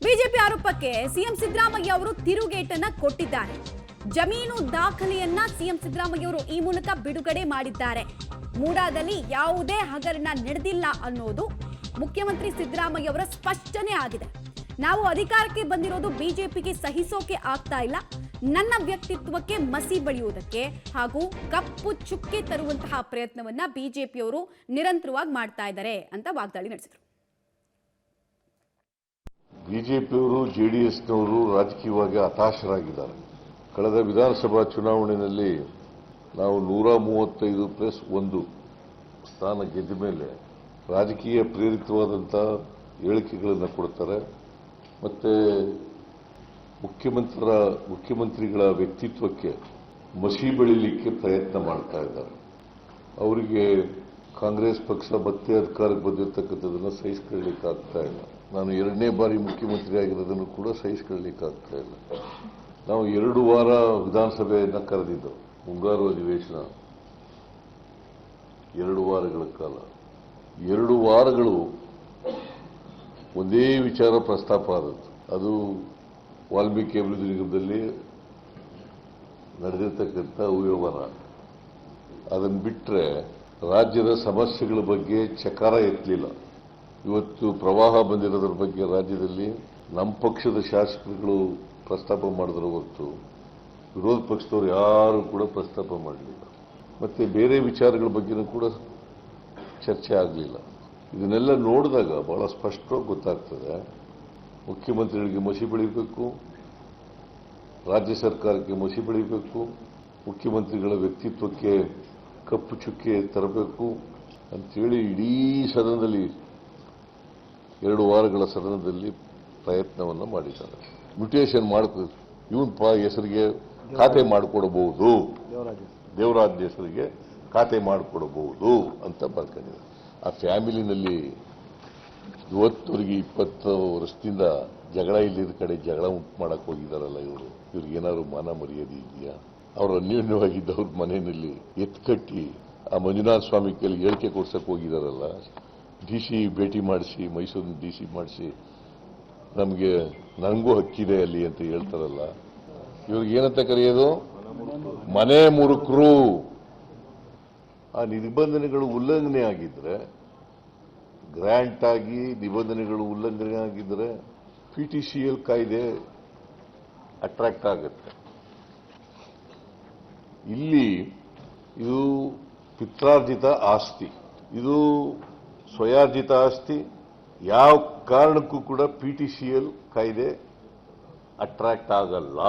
BJP ಆರೋಪಕ್ಕೆ CM Siddaramaiah ಅವರು ತಿರುಗೇಟನ್ನ ಕೊಟ್ಟಿದ್ದಾರೆ. ಜಮೀನು ದಾಖಲೆಯನ್ನ ಸಿಎಂ ಸಿದ್ದರಾಮಯ್ಯ ಅವರು ಈ ಮೂಲಕ ಬಿಡುಗಡೆ ಮಾಡಿದ್ದಾರೆ. ಮೂಡಾದಲ್ಲಿ ಯಾವುದೇ ಹಗರಣ ನಡೆದಿಲ್ಲ ಅನ್ನೋದು ಮುಖ್ಯಮಂತ್ರಿ ಸಿದ್ದರಾಮಯ್ಯ ಅವರ ಸ್ಪಷ್ಟನೆ ಆಗಿದೆ. ನಾವು ಅಧಿಕಾರಕ್ಕೆ ಬಂದಿರೋದು ಬಿಜೆಪಿಗೆ ಸಹಿಸೋಕೆ ಆಗ್ತಾ ಇಲ್ಲ. ನನ್ನ ವ್ಯಕ್ತಿತ್ವಕ್ಕೆ ಮಸಿ ಬಳಿಯುವುದಕ್ಕೆ ಹಾಗೂ ಕಪ್ಪು ಚುಕ್ಕೆ ತರುವಂತಹ ಪ್ರಯತ್ನವನ್ನ ಬಿಜೆಪಿಯವರು ನಿರಂತರವಾಗಿ ಮಾಡ್ತಾ ಇದ್ದಾರೆ ಅಂತ ವಾಗ್ದಾಳಿ ನಡೆಸಿದರು. ಬಿಜೆಪಿಯವರು ಜೆಡಿಎಸ್ನವರು ರಾಜಕೀಯವಾಗಿ ಹತಾಶರಾಗಿದ್ದಾರೆ. ಕಳೆದ ವಿಧಾನಸಭಾ ಚುನಾವಣೆಯಲ್ಲಿ ನಾವು 135+1 ಸ್ಥಾನ ಗೆದ್ದ ಮೇಲೆ ರಾಜಕೀಯ ಪ್ರೇರಿತವಾದಂಥ ಹೇಳಿಕೆಗಳನ್ನು ಕೊಡ್ತಾರೆ. ಮತ್ತೆ ಮುಖ್ಯಮಂತ್ರಿಗಳ ವ್ಯಕ್ತಿತ್ವಕ್ಕೆ ಮಸಿ ಬೆಳಿಲಿಕ್ಕೆ ಪ್ರಯತ್ನ ಮಾಡ್ತಾ ಇದ್ದಾರೆ. ಅವರಿಗೆ ಕಾಂಗ್ರೆಸ್ ಪಕ್ಷ ಮತ್ತೆ ಅಧಿಕಾರಕ್ಕೆ ಬಂದಿರತಕ್ಕಂಥದ್ದನ್ನು ಸಹಿಸಿಕೊಳ್ಳಲಿಕ್ಕಾಗ್ತಾ ಇಲ್ಲ. ನಾನು 2ನೇ ಬಾರಿ ಮುಖ್ಯಮಂತ್ರಿ ಆಗಿರೋದನ್ನು ಕೂಡ ಸಹಿಸಿಕೊಳ್ಳಲಿಕ್ಕಾಗ್ತಾ ಇಲ್ಲ. ನಾವು 2 ವಾರ ವಿಧಾನಸಭೆಯನ್ನು ಕರೆದಿದ್ದೆವು. ಮುಂಗಾರು ಅಧಿವೇಶನ 2 ವಾರಗಳ ಕಾಲ. 2 ವಾರಗಳು ಒಂದೇ ವಿಚಾರ ಪ್ರಸ್ತಾಪ ಆದದ್ದು. ಅದು ವಾಲ್ಮೀಕಿ ಅಭಿವೃದ್ಧಿ ನಿಗಮದಲ್ಲಿ ನಡೆದಿರ್ತಕ್ಕಂಥ ಅವ್ಯವಹಾರ. ಅದನ್ನು ಬಿಟ್ಟರೆ ರಾಜ್ಯದ ಸಮಸ್ಯೆಗಳ ಬಗ್ಗೆ ಚಕಾರ ಎತ್ತಲಿಲ್ಲ. ಇವತ್ತು ಪ್ರವಾಹ ಬಂದಿರೋದ್ರ ಬಗ್ಗೆ ರಾಜ್ಯದಲ್ಲಿ ನಮ್ಮ ಪಕ್ಷದ ಶಾಸಕರುಗಳು ಪ್ರಸ್ತಾಪ ಮಾಡಿದ್ರ ಹೊರತು ವಿರೋಧ ಪಕ್ಷದವರು ಯಾರು ಕೂಡ ಪ್ರಸ್ತಾಪ ಮಾಡಲಿಲ್ಲ. ಮತ್ತೆ ಬೇರೆ ವಿಚಾರಗಳ ಬಗ್ಗೆನೂ ಕೂಡ ಚರ್ಚೆ ಆಗಲಿಲ್ಲ. ಇದನ್ನೆಲ್ಲ ನೋಡಿದಾಗ ಬಹಳ ಸ್ಪಷ್ಟವಾಗಿ ಗೊತ್ತಾಗ್ತದೆ, ಮುಖ್ಯಮಂತ್ರಿಗಳಿಗೆ ಮಸಿ ಬೆಳಿಬೇಕು, ರಾಜ್ಯ ಸರ್ಕಾರಕ್ಕೆ ಮಸಿ ಬೆಳಿಬೇಕು, ಮುಖ್ಯಮಂತ್ರಿಗಳ ವ್ಯಕ್ತಿತ್ವಕ್ಕೆ ಕಪ್ಪು ಚುಕ್ಕೆ ತರಬೇಕು ಅಂತೇಳಿ ಇಡೀ ಸದನದಲ್ಲಿ 2 ವಾರಗಳ ಸದನದಲ್ಲಿ ಪ್ರಯತ್ನವನ್ನು ಮಾಡಿದ್ದಾರೆ. ಮ್ಯೂಟೇಷನ್ ಮಾಡಬೇಕು, ಇವನ್ ಹೆಸರಿಗೆ ಖಾತೆ ಮಾಡಿಕೊಡಬಹುದು, ದೇವರಾಜ್ ಹೆಸರಿಗೆ ಖಾತೆ ಮಾಡಿಕೊಡಬಹುದು ಅಂತ ಬರ್ಕೊಂಡಿದ್ದಾರೆ. ಆ ಫ್ಯಾಮಿಲಿನಲ್ಲಿ ಇವತ್ತವರೆಗೆ 20 ವರ್ಷದಿಂದ ಜಗಳ ಇಲ್ಲದ ಕಡೆ ಜಗಳ ಉಂಟು ಮಾಡಕ್ಕೆ ಹೋಗಿದ್ದಾರಲ್ಲ ಇವರು. ಇವ್ರಿಗೇನಾದ್ರು ಮಾನ ಮರ್ಯಾದೆ ಇದೆಯಾ? ಅವರು ಅನ್ಯೋನ್ಯವಾಗಿದ್ದವ್ರ ಮನೆಯಲ್ಲಿ ಎತ್ಕಟ್ಟಿ ಆ ಮಂಜುನಾಥ ಸ್ವಾಮಿ ಕೈಲಿ ಹೇಳಿಕೆ ಕೊಡ್ಸಕ್ಕೆ ಹೋಗಿದ್ದಾರಲ್ಲ. ಡಿಸಿ ಭೇಟಿ ಮಾಡಿಸಿ, ಮೈಸೂರಿನ ಡಿಸಿ ಮಾಡಿಸಿ ನನಗೂ ಹಕ್ಕಿದೆ ಅಲ್ಲಿ ಅಂತ ಹೇಳ್ತಾರಲ್ಲ. ಇವ್ರಿಗೇನಂತ ಕರೆಯೋದು? ಮನೆ ಮುರುಕರು. ಆ ನಿಬಂಧನೆಗಳು ಉಲ್ಲಂಘನೆ ಆಗಿದ್ರೆ, ಗ್ರಾಂಟ್ ಆಗಿ ನಿಬಂಧನೆಗಳು ಉಲ್ಲಂಘನೆ ಆಗಿದ್ರೆ PTCL ಕಾಯ್ದೆ ಅಟ್ರಾಕ್ಟ್ ಆಗುತ್ತೆ. ಇಲ್ಲಿ ಇದು ಪಿತ್ರಾರ್ಜಿತ ಆಸ್ತಿ, ಇದು ಸ್ವಯಾರ್ಜಿತ ಆಸ್ತಿ. ಯಾವ ಕಾರಣಕ್ಕೂ ಕೂಡ PTCL ಕಾಯ್ದೆ ಅಟ್ರಾಕ್ಟ್ ಆಗಲ್ಲ.